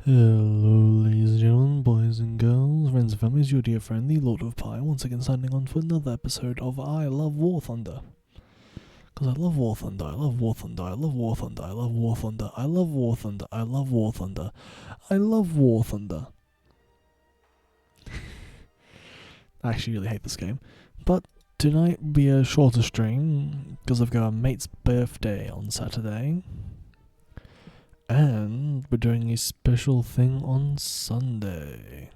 Hello, ladies and gentlemen, boys and girls, friends and families, your dear friend, the Lord of Pie, once again signing on for another episode of I Love War Thunder. Because I love War Thunder, I love War Thunder, I love War Thunder, I love War Thunder, I love War Thunder, I love War Thunder, I love War Thunder. I actually really hate this game. But tonight will be a shorter stream, because I've got a mate's birthday on Saturday. And we're doing a special thing on Sunday.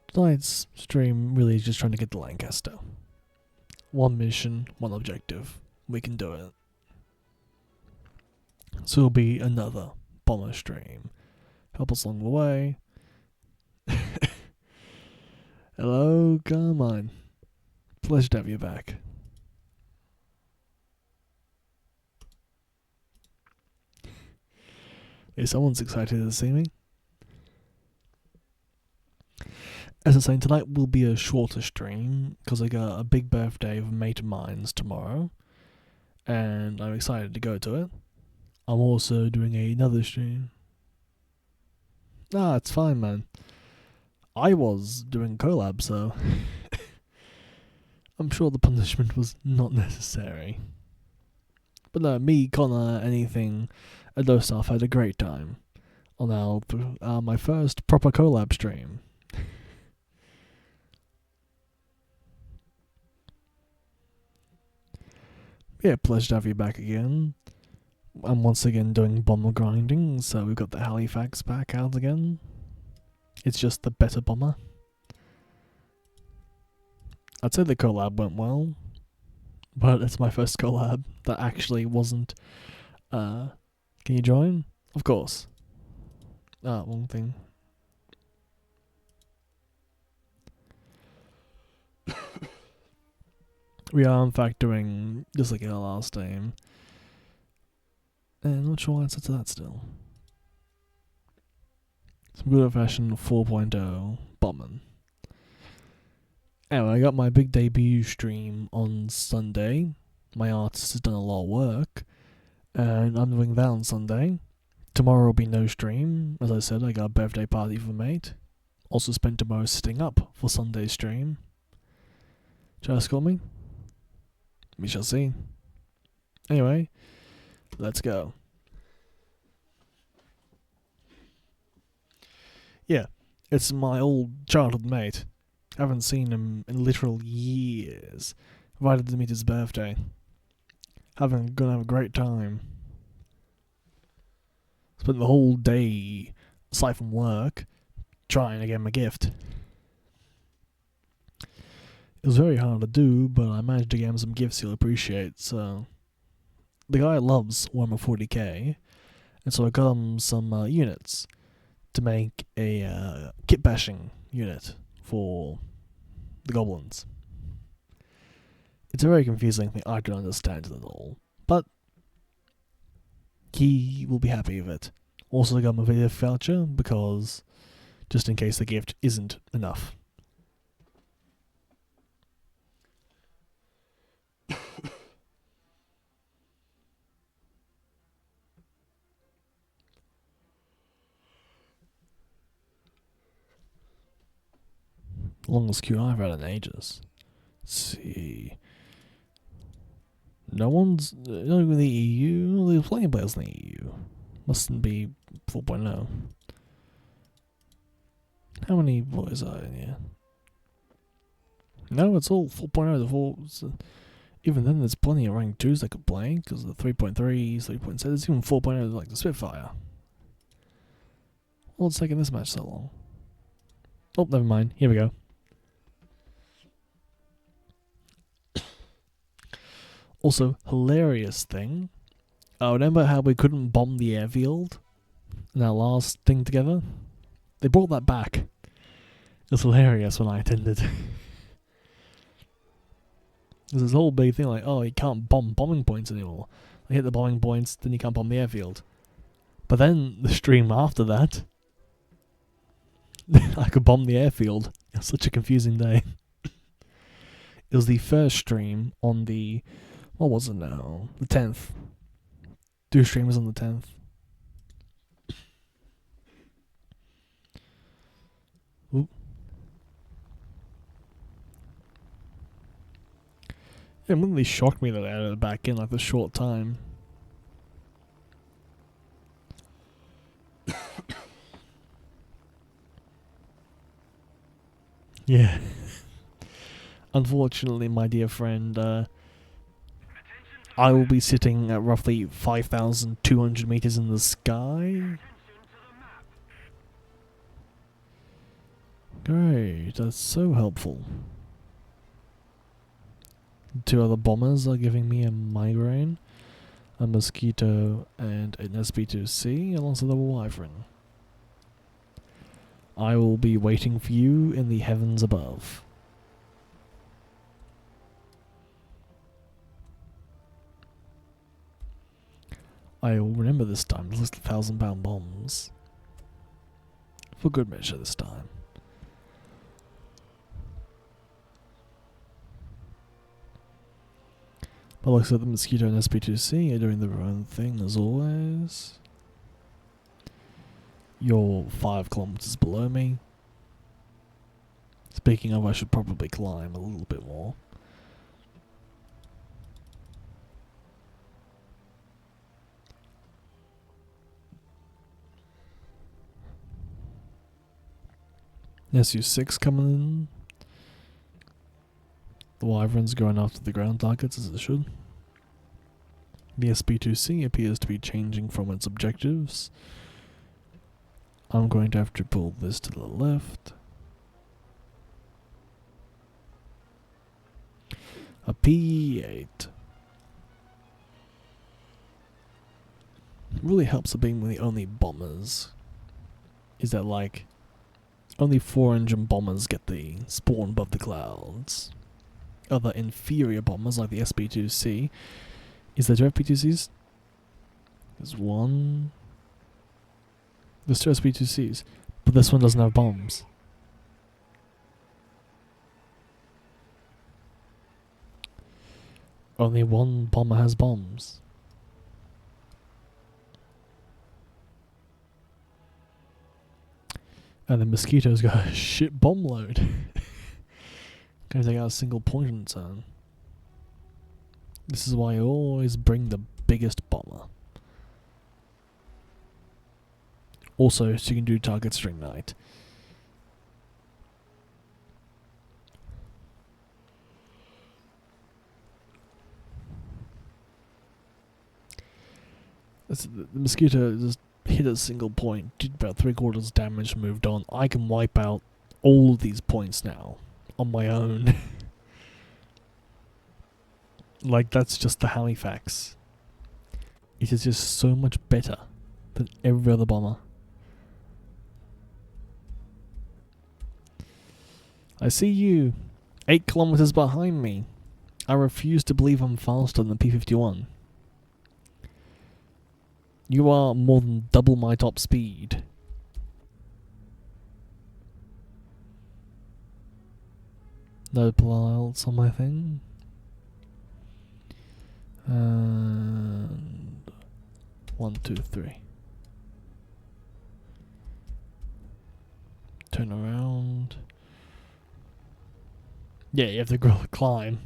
Tonight's stream really is just trying to get to Lancaster. One mission, one objective. We can do it. So it'll be another bomber stream. Help us along the way. Hello, Carmine. Pleasure to have you back. If someone's excited to see me. As I'm saying, tonight will be a shorter stream because I got a big birthday of a mate of mine's tomorrow, and I'm excited to go to it. I'm also doing another stream. It's fine, man. I was doing collab, so I'm sure the punishment was not necessary. But no, me, Connor, anything, and those stuff had a great time on my first proper collab stream. Yeah, pleasure to have you back again. I'm once again doing bomber grinding, so we've got the Halifax back out again. It's just the better bomber. I'd say the collab went well, but it's my first collab that actually wasn't. Can you join? Of course. Wrong thing. We are in fact doing just like our last game. And I'm not sure what answer to that still. Some good old fashioned 4.0 bombing. Anyway, I got my big debut stream on Sunday. My artist has done a lot of work, and I'm doing that on Sunday. Tomorrow will be no stream. As I said, I got a birthday party for a mate. Also spent tomorrow sitting up for Sunday's stream. Just call me? We shall see. Anyway, let's go. Yeah, it's my old childhood mate. Haven't seen him in literal years. Invited to meet his birthday. Gonna have a great time. Spent the whole day, aside from work, trying to get him a gift. It was very hard to do, but I managed to get him some gifts he'll appreciate, so... The guy loves Warhammer 40k, and so I got him some units to make a kit bashing unit for the goblins. It's a very confusing thing, I don't understand it at all, but he will be happy with it. Also got him a video voucher, because just in case the gift isn't enough. Longest queue I've had in ages. Let's see. No one's. Not even the EU. There's plenty of players in the EU. Mustn't be 4.0. How many boys are in here? No, it's all 4.0 to 4. Even then, there's plenty of rank 2s that could play, because the 3.3s, 3.7s, there's even 4.0 like the Spitfire. What's taking this match so long? Oh, never mind. Here we go. Also, hilarious thing. Remember how we couldn't bomb the airfield in our last thing together? They brought that back. It was hilarious when I attended. There's this whole big thing like, oh, you can't bomb bombing points anymore. You hit the bombing points, then you can't bomb the airfield. But then, the stream after that, I could bomb the airfield. It was such a confusing day. It was the first stream on the... What was it now? The 10th. Do streamers on the 10th. It really shocked me that I added it back in like a short time. Yeah. Unfortunately, my dear friend, I will be sitting at roughly 5,200 meters in the sky. Great, that's so helpful. 2 other bombers are giving me a migraine, a mosquito and an SB2C alongside a wyvern. I will be waiting for you in the heavens above. I will remember this time to list 1,000-pound bombs. For good measure this time. But looks like the mosquito and SB2C are doing their own thing as always. You're 5 kilometers below me. Speaking of, I should probably climb a little bit more. SU-6 coming in. The wyvern's going after the ground targets as it should. The SB2C appears to be changing from its objectives. I'm going to have to pull this to the left. A P8. Really helps it being the only bombers. Is that like only 4-engine bombers get the spawn above the clouds. Other inferior bombers like the SB2C. Is there 2 SB2Cs? There's one. There's 2 SB2Cs, but this one doesn't have bombs. Only one bomber has bombs. And the mosquito's got a shit bomb load. Gonna take out a single point in turn. This is why I always bring the biggest bomber. Also, so you can do targets during night. The mosquito just hit a single point, did about 3/4 damage, moved on. I can wipe out all of these points now on my own. Like, that's just the Halifax. It is just so much better than every other bomber. I see you, 8 kilometers behind me. I refuse to believe I'm faster than the P-51. You are more than double my top speed. No pullouts on my thing. And 1, 2, 3. Turn around. Yeah, you have to climb.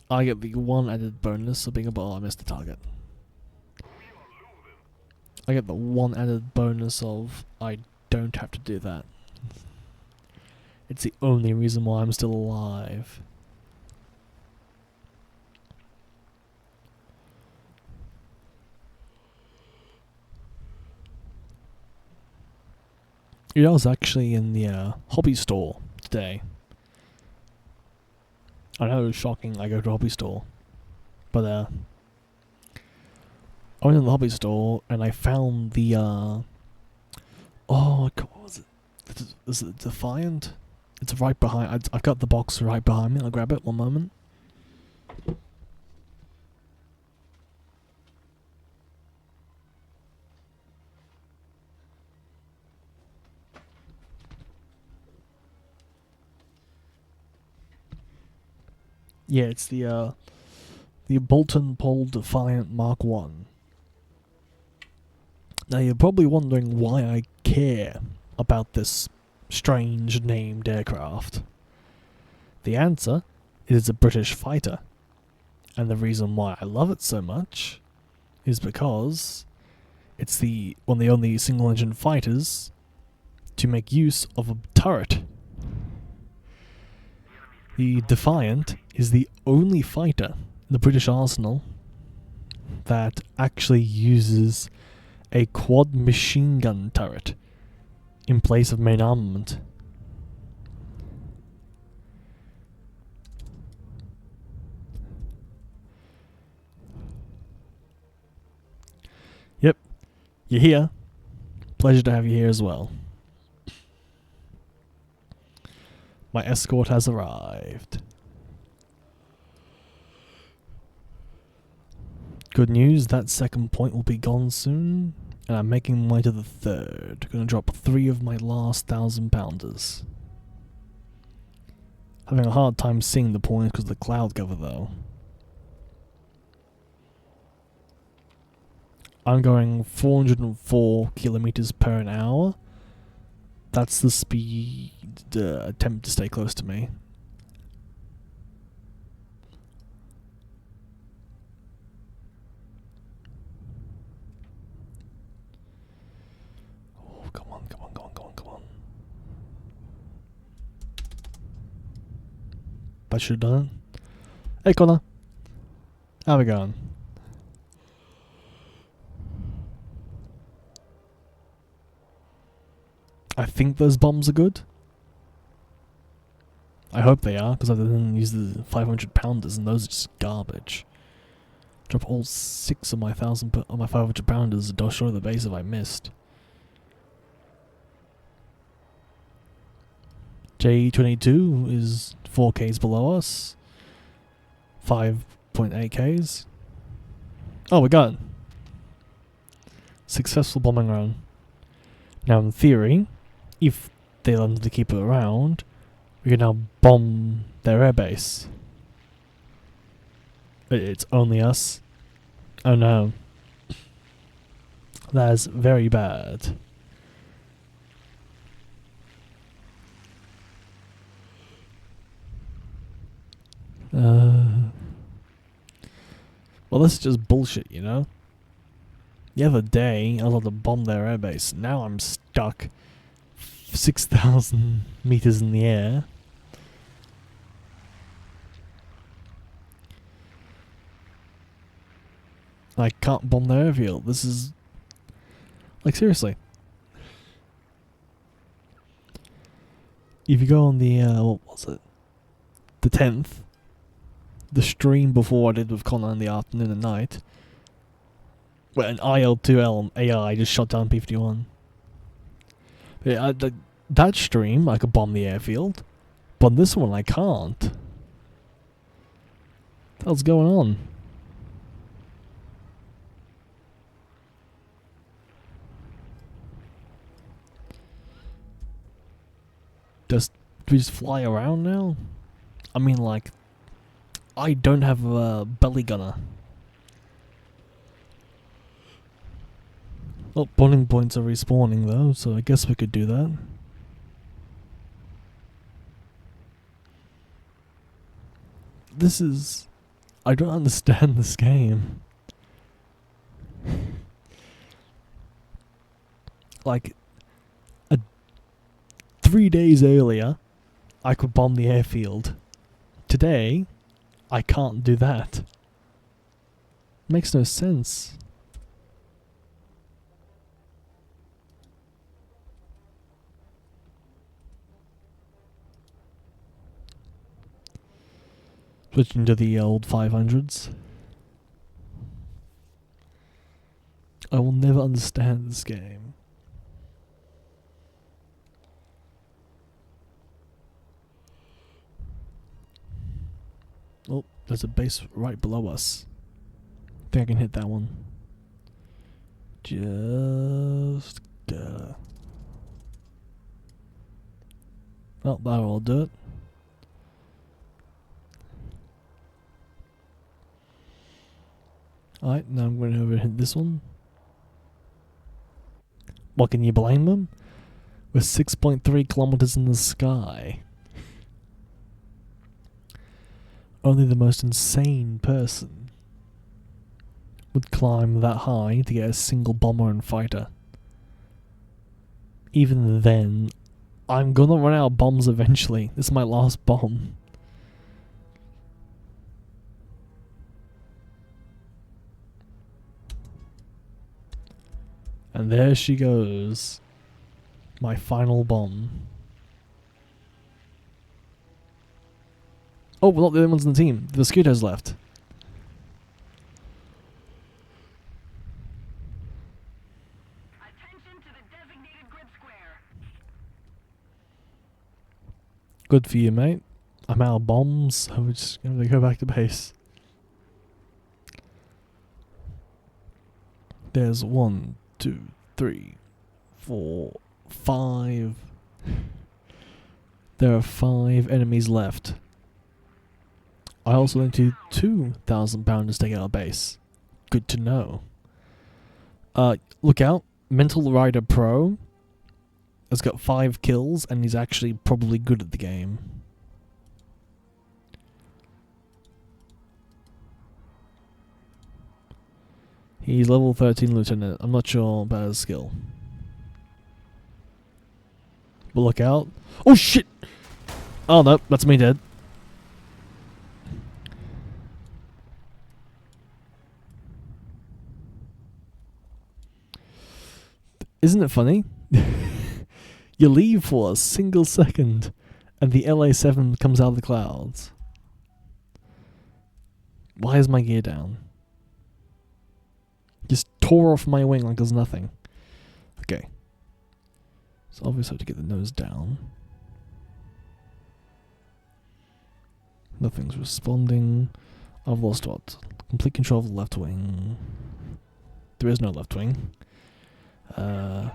I get the 1 added bonus of being a ball. I missed the target. I get the 1 added bonus of I don't have to do that. It's the only reason why I'm still alive. I was actually in the hobby store today. I know it's shocking I go to a hobby store, but I went in the hobby store and I found the oh God, what was it? Is it Defiant? It's right behind. I've got the box right behind me. I'll grab it. One moment. Yeah, it's the Bolton Pole Defiant Mark 1. Now you're probably wondering why I care about this strange named aircraft. The answer is a British fighter. And the reason why I love it so much is because it's one of the only single-engine fighters to make use of a turret. The Defiant is the only fighter in the British arsenal that actually uses a quad machine gun turret in place of main armament. Yep, you're here. Pleasure to have you here as well. My escort has arrived. Good news, that second point will be gone soon, and I'm making my way to the third. Gonna drop 3 of my last 1,000-pounders. Having a hard time seeing the points because of the cloud cover though. I'm going 404 kilometers per an hour. That's the speed. Attempt to stay close to me. Oh, come on, come on, come on, come on, come on. That should have done it. Hey, Connor. How we going? I think those bombs are good. I hope they are, because I didn't use the 500-pounders, and those are just garbage. Drop all 6 of my 500-pounders to destroy the base if I missed. J22 is 4Ks below us. 5.8Ks. Oh, we got it. Successful bombing run. Now, in theory, if they wanted to keep it around, we can now bomb their airbase. But it's only us. Oh no. That is very bad. Well, this is just bullshit, you know? The other day, I was able to bomb their airbase. Now I'm stuck 6,000 meters in the air. I can't bomb their airfield. This is... like, seriously. If you go on the, what was it? The 10th. The stream before I did with Connor in the afternoon and night. Where an IL-2L AI just shot down P-51. Yeah, that stream, I could bomb the airfield. But this one, I can't. What the hell's going on? Do we just fly around now? I mean, like, I don't have a belly gunner. Well, bonding points are respawning though, so I guess we could do that. This is... I don't understand this game. Like, 3 days earlier, I could bomb the airfield. Today, I can't do that. Makes no sense. Switching to the old 500s. I will never understand this game. Oh, there's a base right below us. I think I can hit that one. Just gotta... well, that'll do it. Alright, now I'm going to over hit this one. What, can you blame them? We're 6.3 kilometers in the sky. Only the most insane person would climb that high to get a single bomber and fighter. Even then, I'm gonna run out of bombs eventually. This is my last bomb. And there she goes. My final bomb. Oh, we're not the only ones in the team. The mosquitoes left. Attention to the designated grid square. Good for you, mate. I'm out of bombs, so we're just gonna go back to base. There's 1, 2, 3, 4, 5. There are 5 enemies left. I also need 2,000 pounders to take out a base. Good to know. Look out. Mental Rider Pro has got 5 kills and he's actually probably good at the game. He's level 13 lieutenant. I'm not sure about his skill. But look out. Oh shit! Oh no, that's me dead. Isn't it funny? You leave for a single second and the LA-7 comes out of the clouds. Why is my gear down? Just tore off my wing like there's nothing. Okay. So obviously I have to get the nose down. Nothing's responding. I've lost what? Complete control of the left wing. There is no left wing. I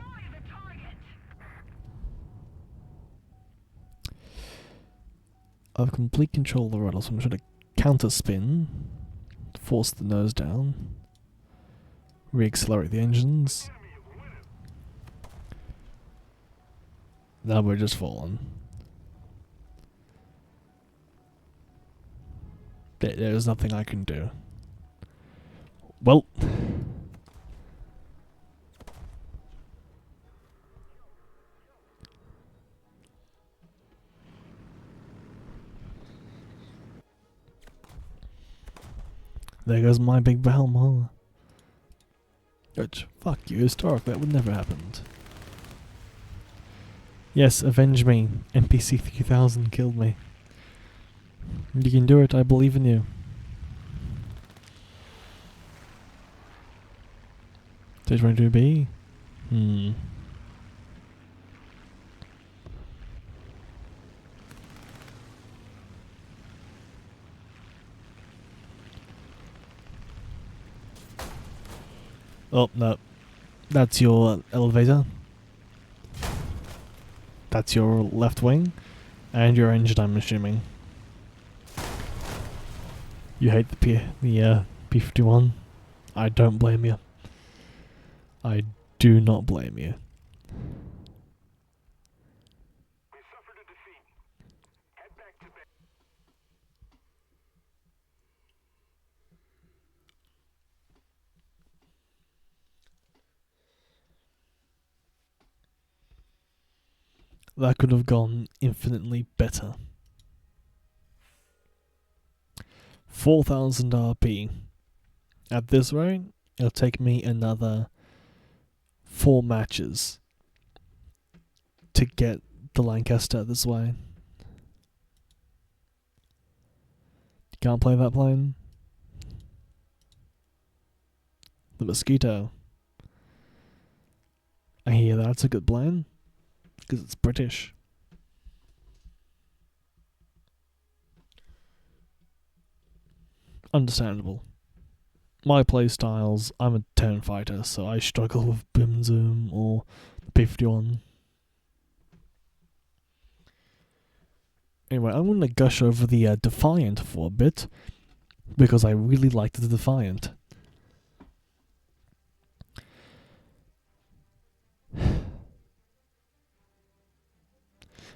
have complete control of the rudder, so I'm trying to counter spin, force the nose down, re-accelerate the engines. Now we're just falling. There's nothing I can do. Well. There goes my big Valhalla. Which, fuck you, historically that would never happened. Yes, avenge me. NPC 3000 killed me. You can do it, I believe in you. Stage 22B? Oh, no. That's your elevator. That's your left wing. And your engine, I'm assuming. You hate the P-51? I don't blame you. I do not blame you. We suffered a defeat. Head back to base. That could have gone infinitely better. 4,000 RP. At this rate, it'll take me another 4 matches to get the Lancaster this way. You can't play that plane. The Mosquito. I hear that's a good plane, because it's British. Understandable. My playstyles, I'm a turn fighter, so I struggle with Boom Zoom or the P-51. Anyway, I'm going to gush over the Defiant for a bit, because I really liked the Defiant.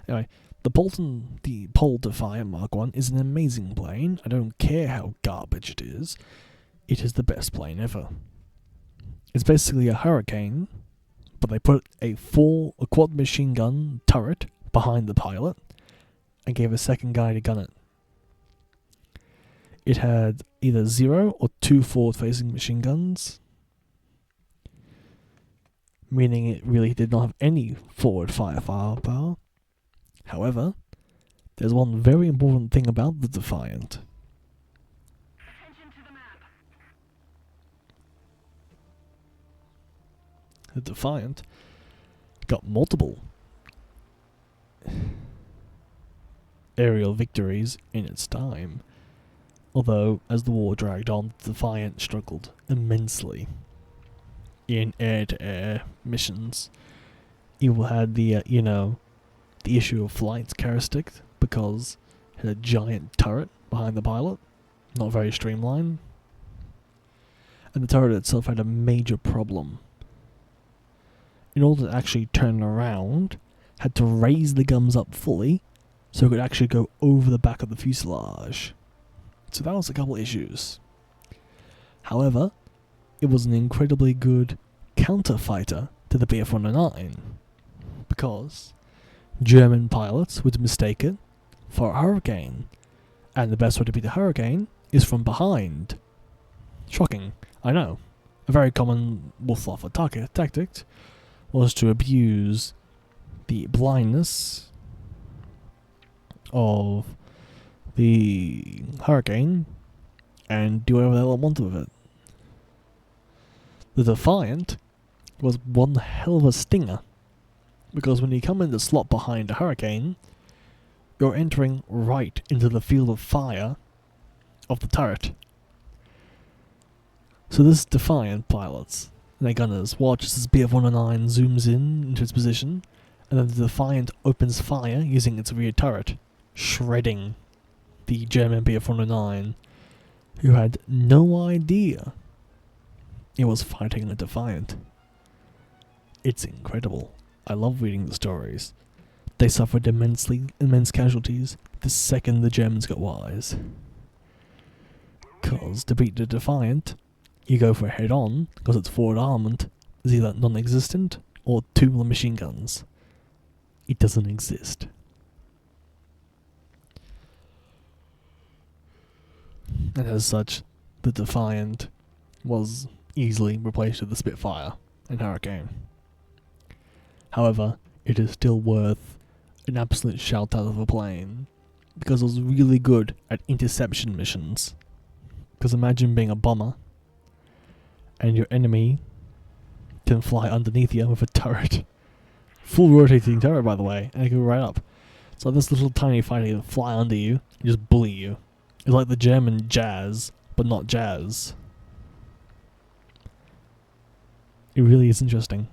Anyway, the Pole Defiant Mark 1 is an amazing plane. I don't care how garbage it is. It is the best plane ever. It's basically a Hurricane, but they put a quad machine gun turret behind the pilot and gave a second guy to gun it. It had either 0 or 2 forward-facing machine guns, meaning it really did not have any forward firepower. However, there's one very important thing about the Defiant. Attention to the map. The Defiant got multiple aerial victories in its time, although as the war dragged on, the Defiant struggled immensely in air-to-air missions. You had the issue of flight's characteristic, because it had a giant turret behind the pilot, not very streamlined, and the turret itself had a major problem. In order to actually turn around, had to raise the guns up fully so it could actually go over the back of the fuselage. So that was a couple issues. However, it was an incredibly good counter-fighter to the Bf-109, because German pilots would mistake it for a Hurricane, and the best way to beat a Hurricane is from behind. Shocking, I know. A very common Luftwaffe tactic was to abuse the blindness of the Hurricane and do whatever the hell they wanted with it. The Defiant was one hell of a stinger, because when you come in the slot behind a Hurricane, you're entering right into the field of fire of the turret. So this Defiant pilots and their gunners watch as this Bf-109 zooms in into its position, and then the Defiant opens fire using its rear turret, shredding the German Bf-109, who had no idea it was fighting a Defiant. It's incredible. I love reading the stories. They suffered immense casualties the second the Germans got wise. Because to beat the Defiant, you go for a head-on, because its forward armament is either non-existent or 2 machine guns. It doesn't exist. And as such, the Defiant was easily replaced with the Spitfire and Hurricane. However, it is still worth an absolute shout out of a plane, because it was really good at interception missions. Because imagine being a bomber, and your enemy can fly underneath you with a turret. Full rotating turret, by the way, and it can go right up. So this little tiny fighter can fly under you and just bully you. It's like the German Jazz, but not Jazz. It really is interesting.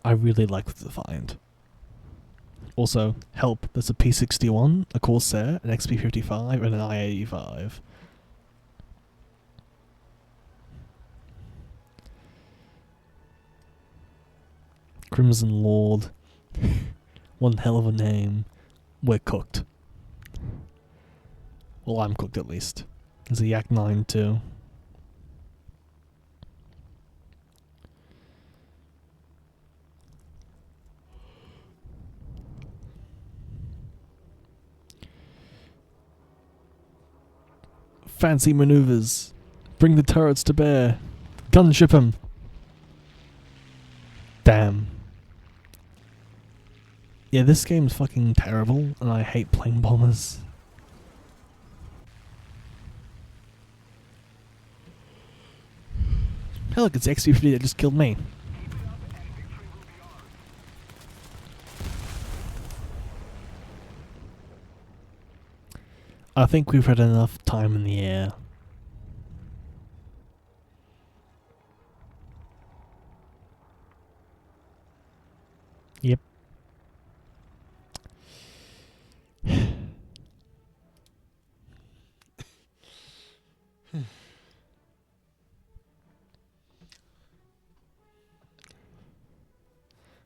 I really like the Defiant. Also, help, there's a P-61, a Corsair, an XP-55, and an I-85. Crimson Lord. One hell of a name. We're cooked. Well, I'm cooked at least. There's a Yak-9 too. Fancy maneuvers. Bring the turrets to bear. Gunship 'em. Damn. Yeah, this game's fucking terrible, and I hate plane bombers. Hey look, it's the XP-50 that just killed me. I think we've had enough time in the air. Yep.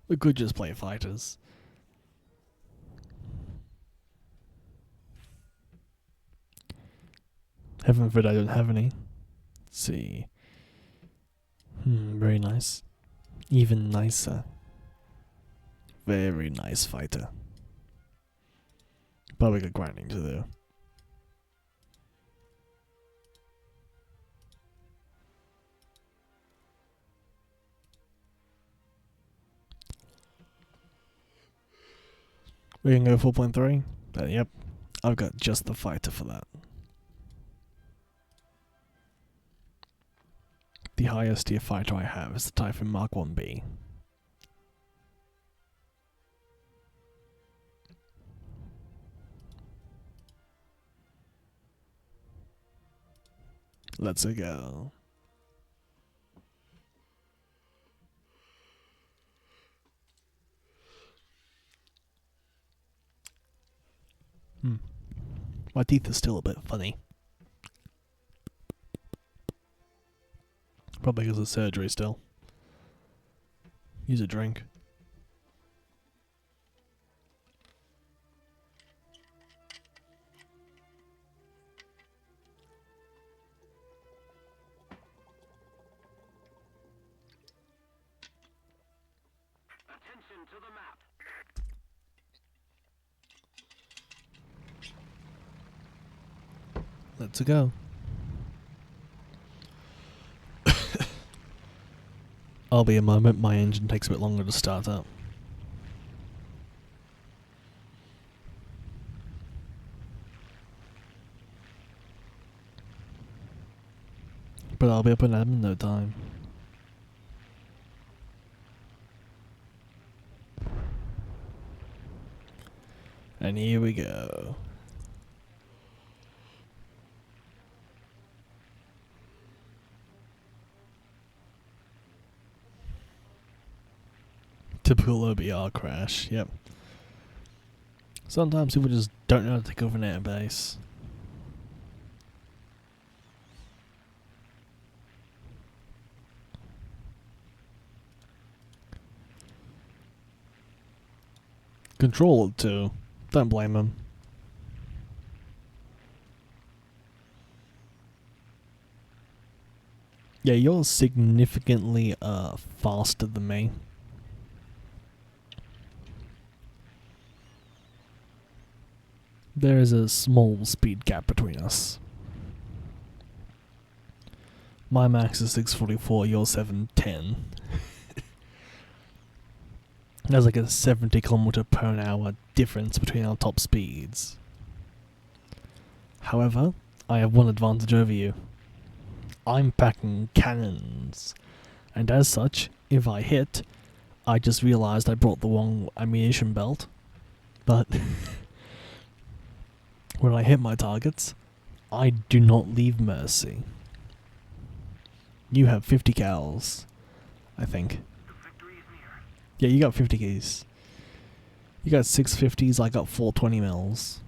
We could just play fighters. Heaven forbid I don't have any. Let's see. Very nice. Even nicer. Very nice fighter. But we got grinding to do. We can go 4.3. Yep, I've got just the fighter for that. The highest tier fighter I have is the Typhoon Mark 1B. Let's go. My teeth are still a bit funny. Probably because of surgery still. Use a drink. Attention to the map. Let's go. I'll be a moment, my engine takes a bit longer to start up. But I'll be up and at 'em in no time. And here we go. Typical OBR crash, yep. Sometimes people just don't know how to take over an airbase. Control it too. Don't blame them. Yeah, you're significantly faster than me. There is a small speed gap between us. My max is 644, you're 710. There's like a 70 km per hour difference between our top speeds. However, I have one advantage over you. I'm packing cannons, and as such, if I hit, I just realized I brought the wrong ammunition belt, but when I hit my targets, I do not leave mercy. You have 50 cals, I think. Yeah, you got 50 keys. You got 650s, I got 420 mils.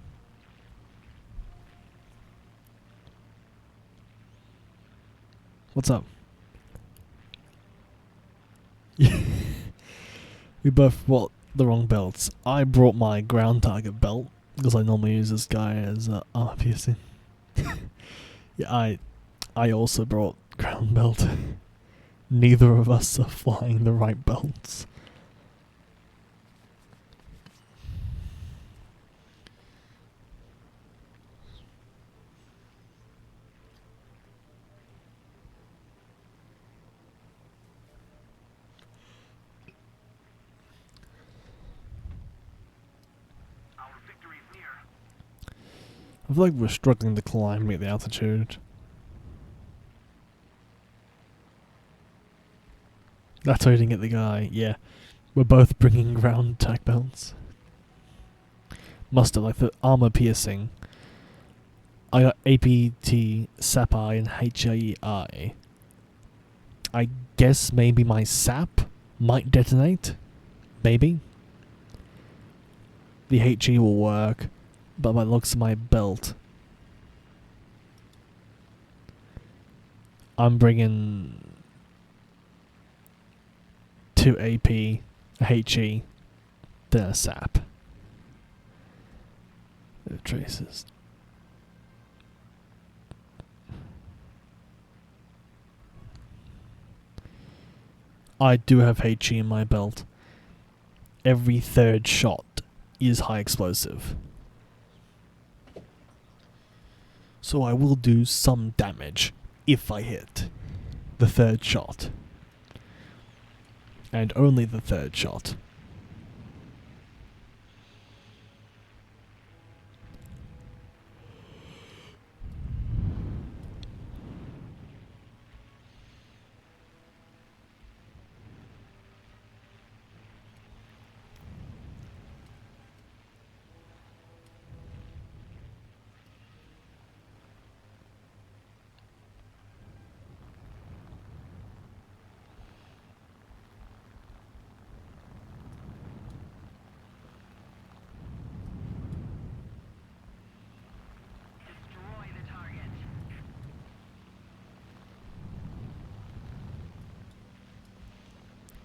What's up? We both brought the wrong belts. I brought my ground target belt, because I normally use this guy as armor piercing. Yeah, I also brought ground belt. Neither of us are flying the right belts. I feel like we're struggling to climb at the altitude. That's why I didn't get the guy. Yeah, we're both bringing ground attack belts. Must have, like the armor piercing. I got APT, SAPI, and HIEI. I guess maybe my SAP might detonate. Maybe. The HE will work, but by the looks of my belt, I'm bringing 2 AP a HE, then a SAP. Traces. I do have HE in my belt. Every third shot is high explosive. So I will do some damage if I hit the third shot. And only the third shot.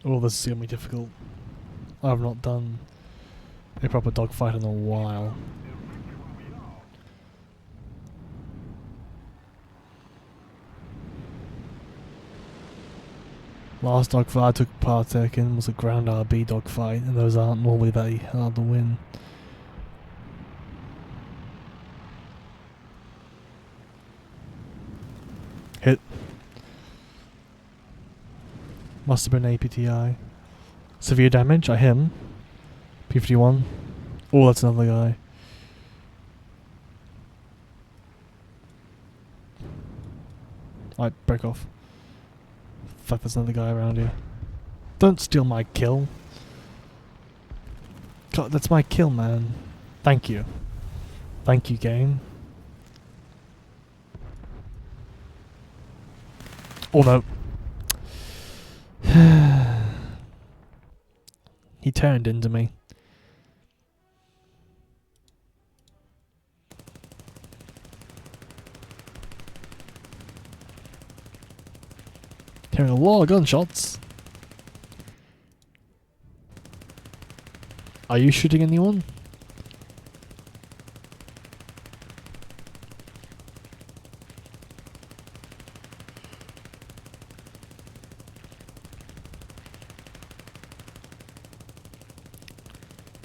Oh, this is gonna be difficult. I've not done a proper dogfight in a while. Last dogfight I took part in was a ground RB dogfight, and those aren't normally that hard to win. Hit. Must have been APTI. Severe damage, I hit him. P51. Oh, that's another guy. Alright, break off. Fuck, there's another guy around here. Don't steal my kill. God, that's my kill, man. Thank you. Thank you, game. Oh no. He turned into me. Hearing a lot of gunshots. Are you shooting anyone?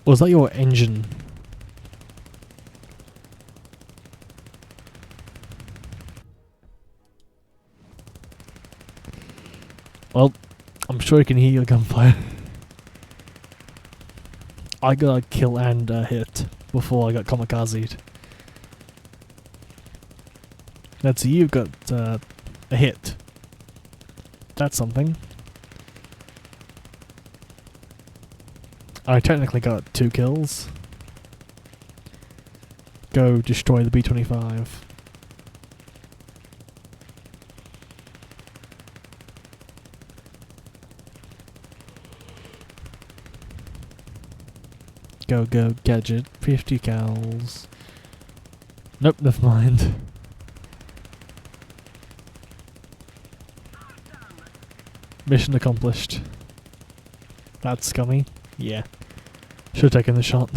Or is that your engine? Well, I'm sure you can hear your gunfire. I got a kill and a hit before I got kamikazed. Let's see, you've got a hit. That's something. I technically got 2 kills. Go destroy the B-25. Go, go, gadget. 50 cals. Nope, never mind. Mission accomplished. That's scummy. Yeah. Should have taken the shot.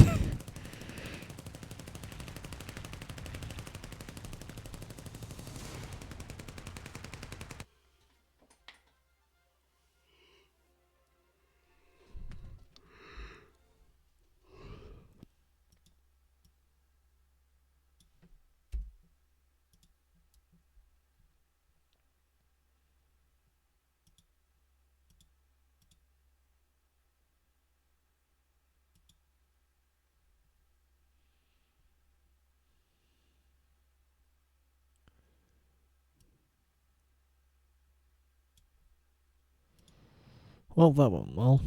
Well, that went well.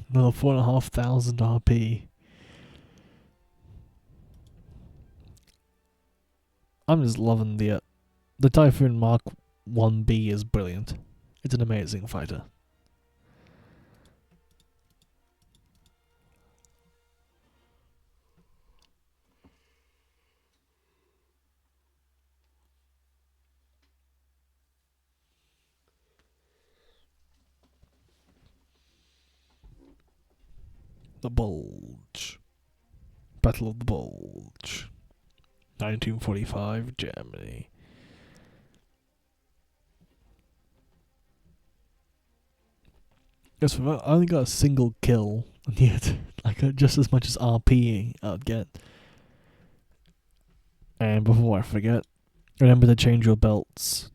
Another 4,500 RP. I'm just loving the Typhoon Mark 1B is brilliant. It's an amazing fighter. The Bulge. Battle of the Bulge. 1945, Germany. Guess what? I only got a single kill, and yet I got just as much as RP I'd get. And before I forget, remember to change your belts.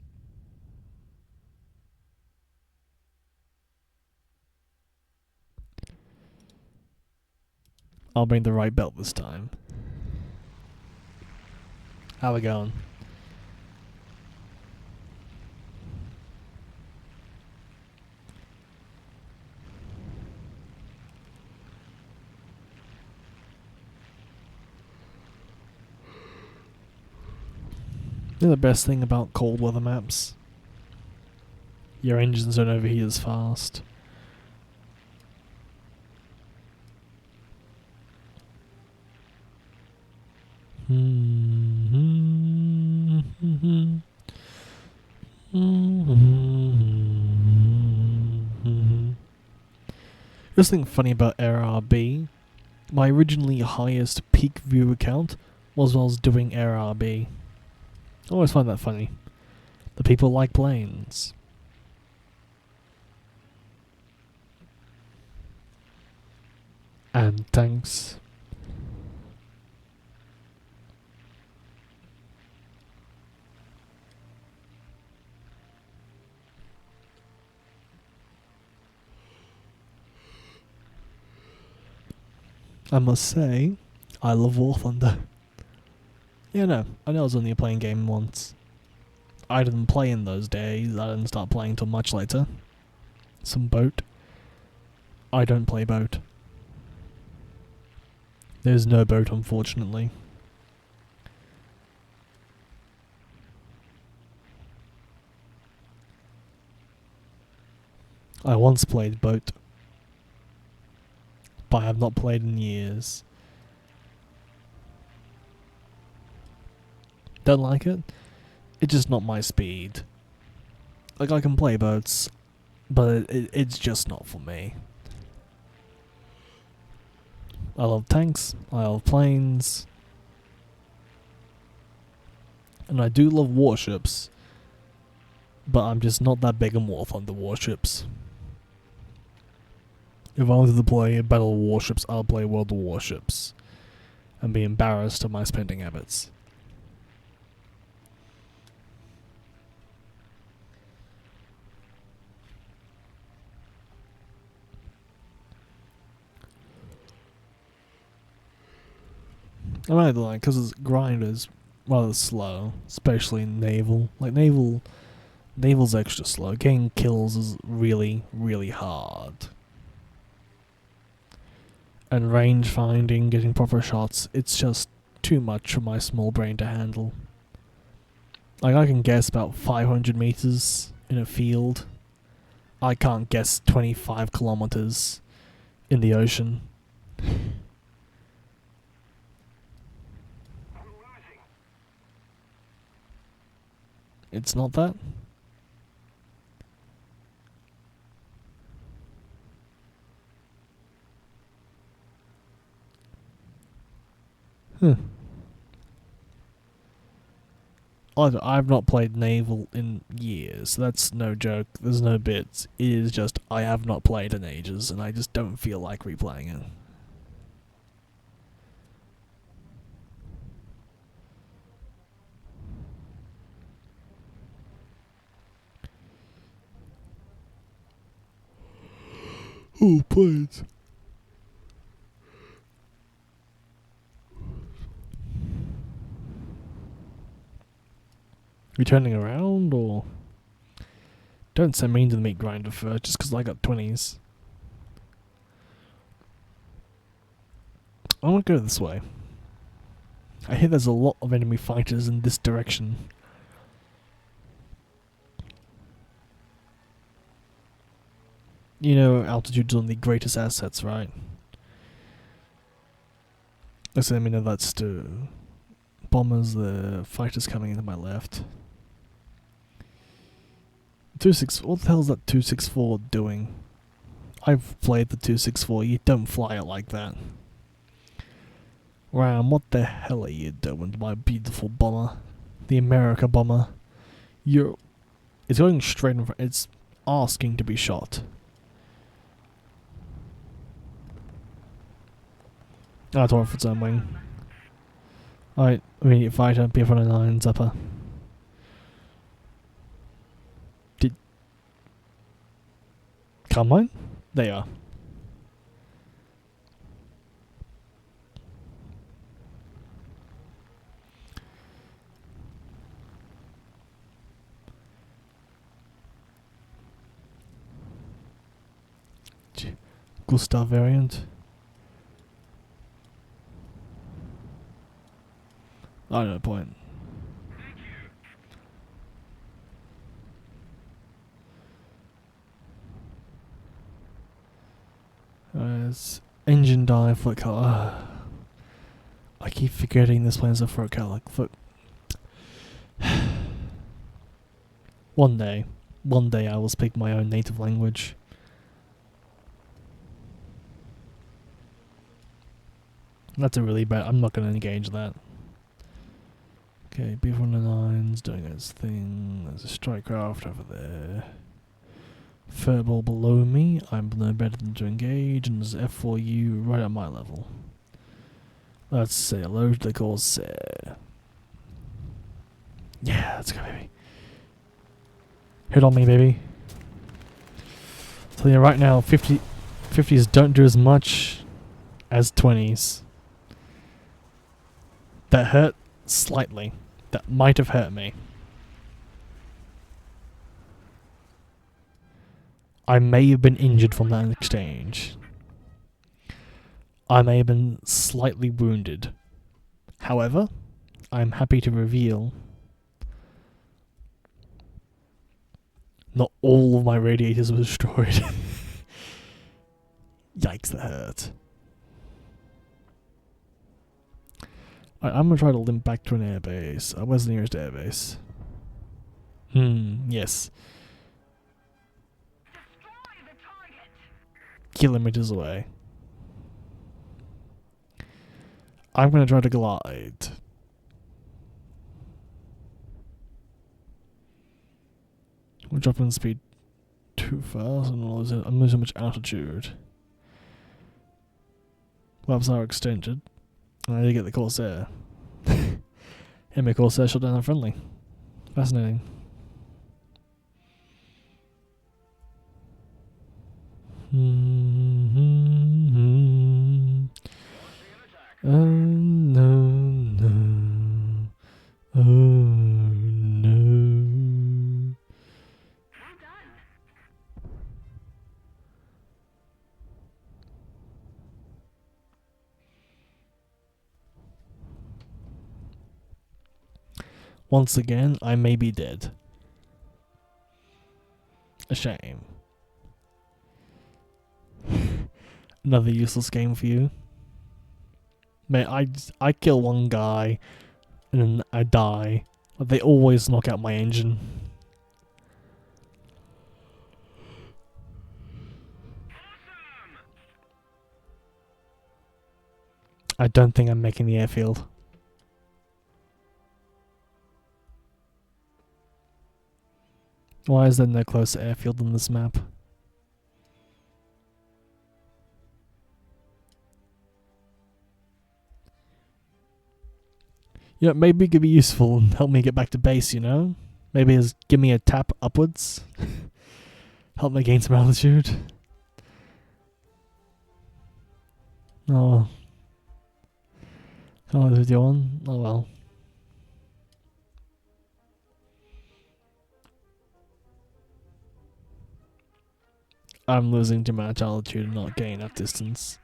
I'll bring the right belt this time. How we going? You know the best thing about cold weather maps? Your engines don't overheat as fast. Just thing funny about RRB, my originally highest peak viewer count was while I was doing RRB. I always find that funny. The people like planes. And tanks. I must say, I love War Thunder. Yeah, no, I know I was only playing game once. I didn't play in those days, I didn't start playing till much later. Some boat. I don't play boat. There's no boat, unfortunately. I once played boat, but I have not played in years. Don't like it? It's just not my speed. Like, I can play boats, but it's just not for me. I love tanks, I love planes, and I do love warships, but I'm just not that big on War Thunder warships. If I wanted to play Battle of Warships, I'll play World of Warships, and be embarrassed of my spending habits. I might like, because its grind is rather slow, especially in naval. Like, naval's extra slow. Getting kills is really, really hard. And range finding, getting proper shots, it's just too much for my small brain to handle. Like, I can guess about 500 meters in a field. I can't guess 25 kilometers in the ocean. It's not that? Huh. I've not played naval in years. That's no joke. There's no bits. It is just I have not played in ages, and I just don't feel like replaying it. Oh, planes. You turning around, or don't send me into the meat grinder first, just 'cause I got 20s. I want to go this way. I hear there's a lot of enemy fighters in this direction. You know, altitude's one of the greatest assets, right? Let's let me know that's the bombers, the fighters coming into my left. 26. What the hell is that 264 doing? I've played the 264. You don't fly it like that. Ram, what the hell are you doing to my beautiful bomber? The America bomber. It's going straight in front. It's asking to be shot. I tore off its own wing. Alright, immediate fighter, P-109, Zappa. Come on? There you are. Gustav variant. I don't know, point. It's engine dive, foot color. I keep forgetting this plane's a foot color. Foot. One day I will speak my own native language. That's a really bad. I'm not going to engage that. Okay, B-109's doing its thing. There's a strike craft over there. Furball below me. I'm no better than to engage, and there's F4U right at my level. Let's say hello to the Corsair. Yeah, let's go, baby. Hit on me, baby. Tell you right now, 50s don't do as much as 20s. That hurt slightly. That might have hurt me. I may have been injured from that exchange. I may have been slightly wounded. However, I'm happy to reveal not all of my radiators were destroyed. Yikes, that hurt. I'm gonna try to limp back to an airbase. Where's the nearest airbase? Yes. Kilometers away. I'm gonna try to glide. We're dropping speed too fast and I'm losing so much altitude. Flaps are extended. I need to get the Corsair. Enemy Corsair shot down friendly. Fascinating. Oh no. Oh no. Once again, I may be dead. A shame. Another useless game for you. Mate, I kill one guy and then I die. But they always knock out my engine. I don't think I'm making the airfield. Why is there no closer airfield on this map? Yeah, maybe it could be useful and help me get back to base, you know? Maybe just give me a tap upwards. Help me gain some altitude. Oh. Can't let video on? Oh well. I'm losing too much altitude and not gaining enough distance.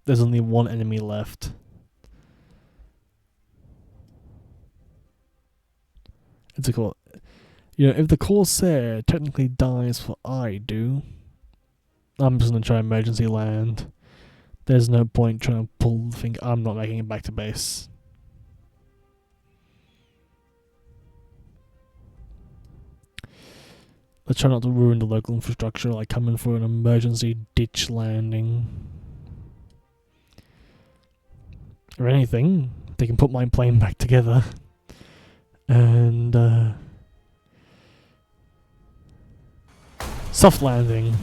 There's only one enemy left. It's a cool. You know, if the Corsair technically dies what I do, I'm just gonna try emergency land. There's no point trying to pull the thing. I'm not making it back to base. Let's try not to ruin the local infrastructure, like coming for an emergency ditch landing. Or anything. They can put my plane back together. And, soft landing.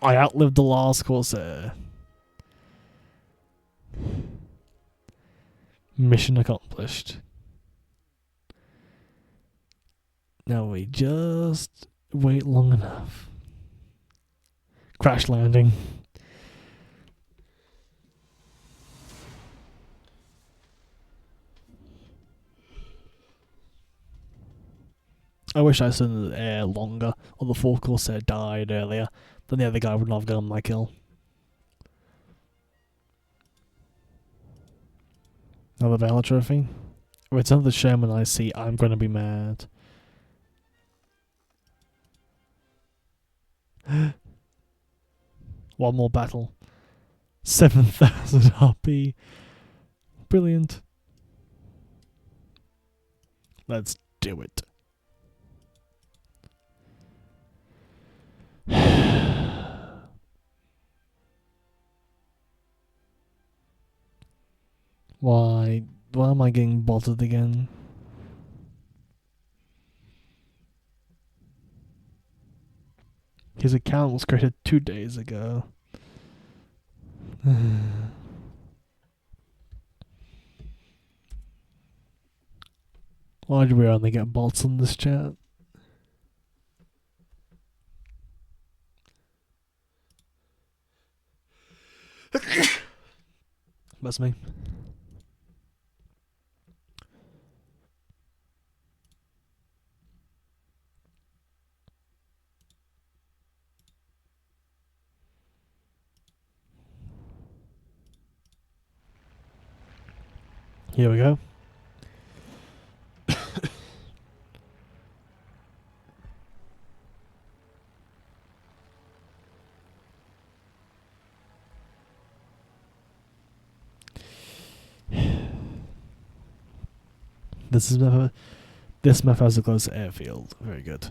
I outlived the last Corsair. Mission accomplished. Now we just wait long enough. Crash landing. I wish I stood in the air longer, or the fourth Corsair died earlier. Then the other guy would not have gotten my kill. Another Valor Trophy. If it's another Sherman I see, I'm gonna be mad. One more battle. 7,000 RP. Brilliant. Let's do it. Why am I getting botted again? His account was created 2 days ago. Why do we only get bots on this chat? That's me. Here we go. This map has a close airfield. Very good.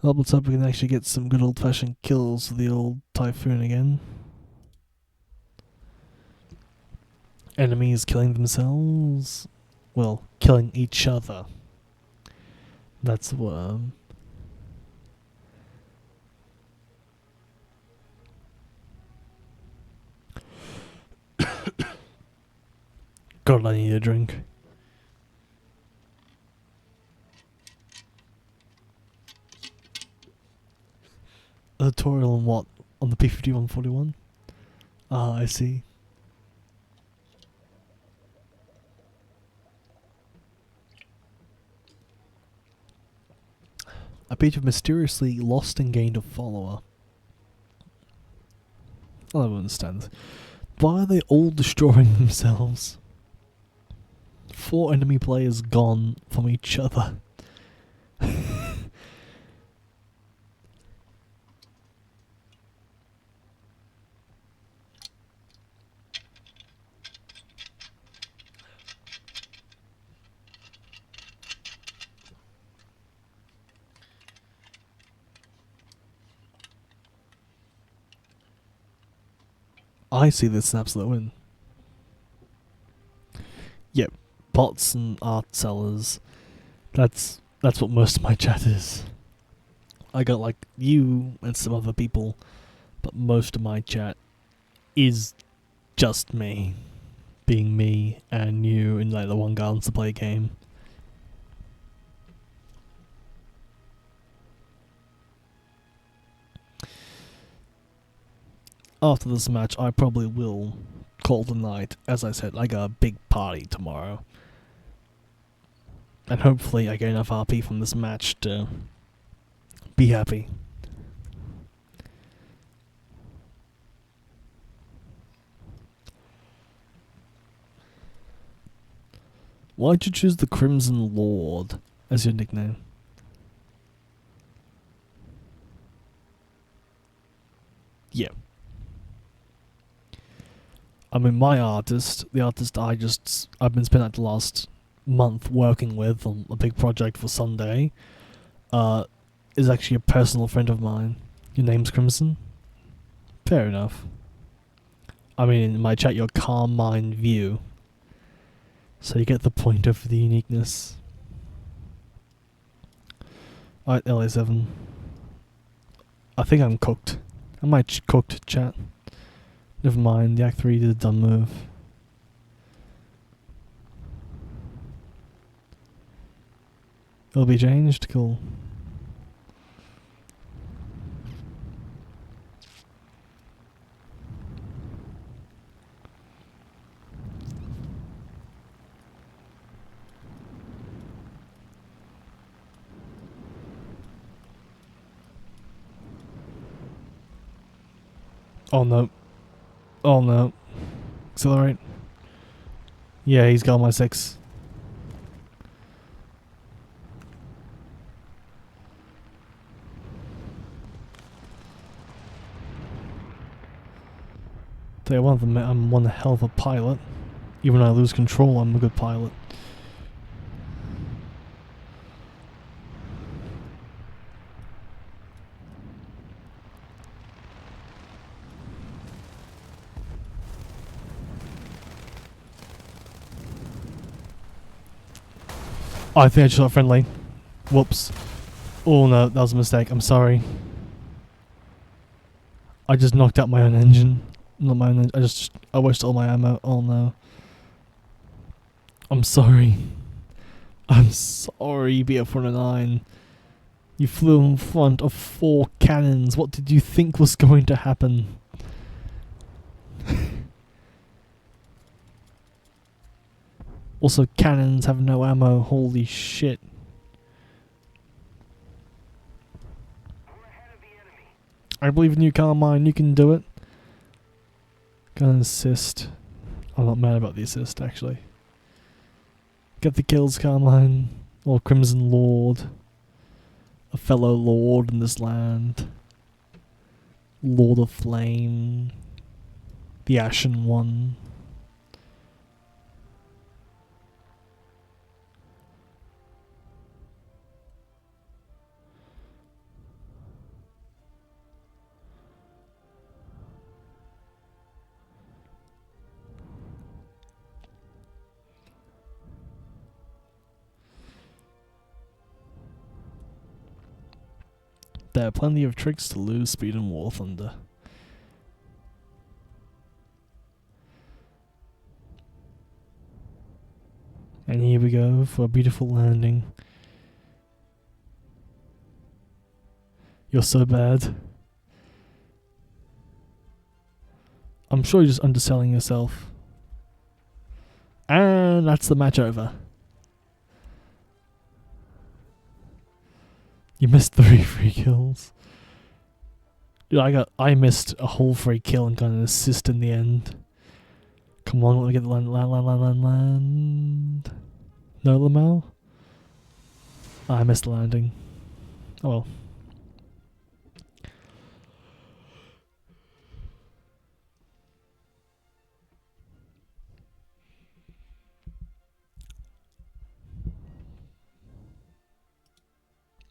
Well, let's hope we can actually get some good old-fashioned kills with the old Typhoon again. Enemies killing themselves. Well, killing each other. That's what. God, I need a drink. A tutorial on what? On the P5141? Ah, I see. A page of mysteriously lost and gained a follower. I don't understand. Why are they all destroying themselves? 4 enemy players gone from each other. I see this as an absolute win. Yep, bots and art sellers. That's what most of my chat is. I got like you and some other people, but most of my chat is just me. Being me and you and like the one guy wants to play a game. After this match, I probably will call the night. As I said, I got a big party tomorrow. And hopefully I get enough RP from this match to be happy. Why'd you choose the Crimson Lord as your nickname? Yeah. I mean, my artist, the artist I've been spending the last month working with on a big project for Sunday, is actually a personal friend of mine. Your name's Crimson? Fair enough. I mean, in my chat, you're Carmine View. So you get the point of the uniqueness. Alright, LA7. I think I'm cooked. I might cooked, chat. Never mind, the Act 3 did a dumb move. It'll be changed? Cool. Oh no. Oh no. Accelerate. Yeah, he's got my 6. Tell you one, I'm one hell of a pilot. Even when I lose control, I'm a good pilot. Oh, I think I just got friendly. Whoops. Oh no, that was a mistake. I'm sorry. I just knocked out my own engine. Not my own engine. I wasted all my ammo. Oh no. I'm sorry. I'm sorry, BF-109. You flew in front of 4 cannons. What did you think was going to happen? Also, cannons have no ammo. Holy shit. We're ahead of the enemy. I believe in you, Carmine. You can do it. Gonna assist. I'm not mad about the assist, actually. Get the kills, Carmine. Or Crimson Lord. A fellow lord in this land. Lord of Flame. The Ashen One. There are plenty of tricks to lose speed in War Thunder. And here we go for a beautiful landing. You're so bad. I'm sure you're just underselling yourself. And that's the match over. You missed 3 free kills. Dude, I missed a whole free kill and got an assist in the end. Come on, let me get the land. No, Lamel? I missed the landing. Oh well.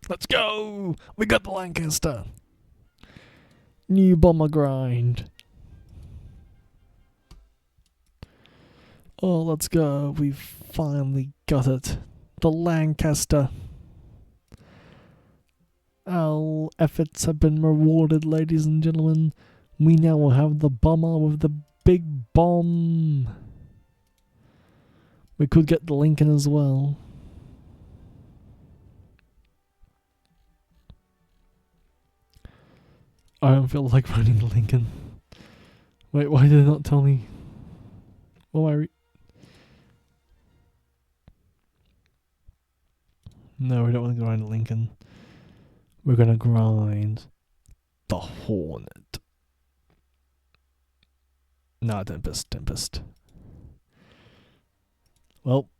Let's go! We got the Lancaster! New bomber grind. Oh, let's go. We've finally got it. The Lancaster. Our efforts have been rewarded, ladies and gentlemen. We now will have the bomber with the big bomb. We could get the Lincoln as well. I don't feel like running the Lincoln. Wait, why did they not tell me? What am I No, we don't want to grind the Lincoln. We're going to grind the Hornet. Nah, Tempest. Well,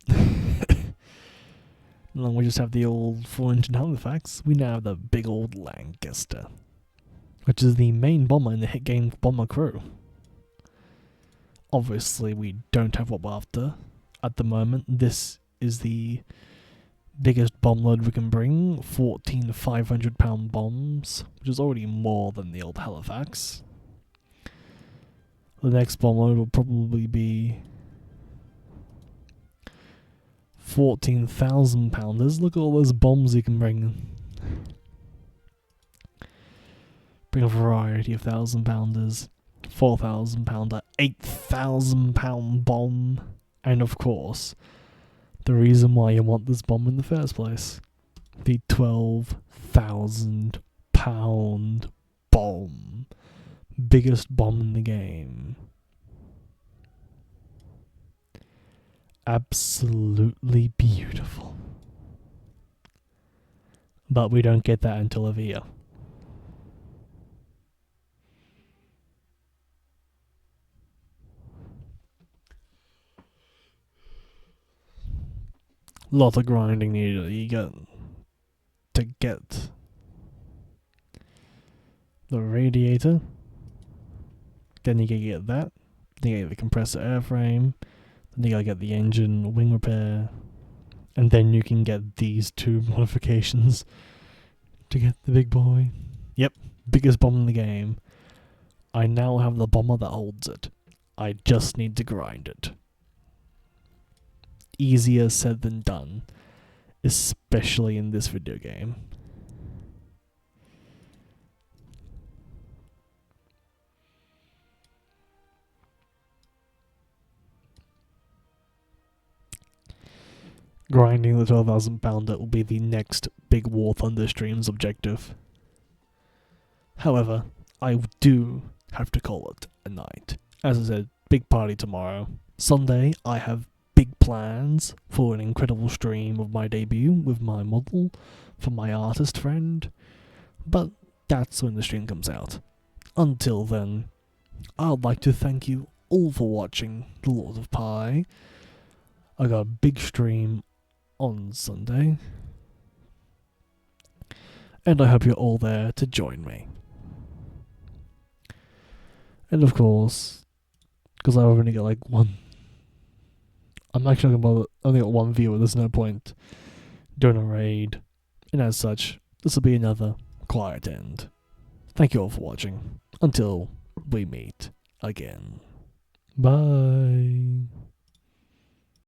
And then we just have the old 4-engine Halifax. We now have the big old Lancaster, which is the main bomber in the hit game Bomber Crew. Obviously, we don't have what we're after at the moment. This is the biggest bomb load we can bring, 14 500-pound bombs, which is already more than the old Halifax. The next bomb load will probably be 14,000 pounders. Look at all those bombs you can bring. Bring a variety of 1,000 pounders, 4,000 pounder, 8,000 pound bomb, and of course, the reason why you want this bomb in the first place, the 12,000 pound bomb. Biggest bomb in the game. Absolutely beautiful. But we don't get that until Avia. Lot of grinding needed. You got to get the radiator. Then you gotta get that. Then you gotta get the compressor airframe. Then you gotta get the engine wing repair. And then you can get these two modifications to get the big boy. Yep, biggest bomb in the game. I now have the bomber that holds it. I just need to grind it. Easier said than done, especially in this video game. Grinding the 12,000 pounder will be the next big War Thunder stream's objective. However, I do have to call it a night. As I said, big party tomorrow. Sunday, I have big plans for an incredible stream of my debut with my model for my artist friend. But that's when the stream comes out. Until then, I'd like to thank you all for watching The Lord of Pie. I got a big stream on Sunday, and I hope you're all there to join me. And of course, because I've only got like one, I'm actually not gonna bother, only got one viewer, there's no point doing a raid, and as such, this will be another quiet end. Thank you all for watching, until we meet again. Bye.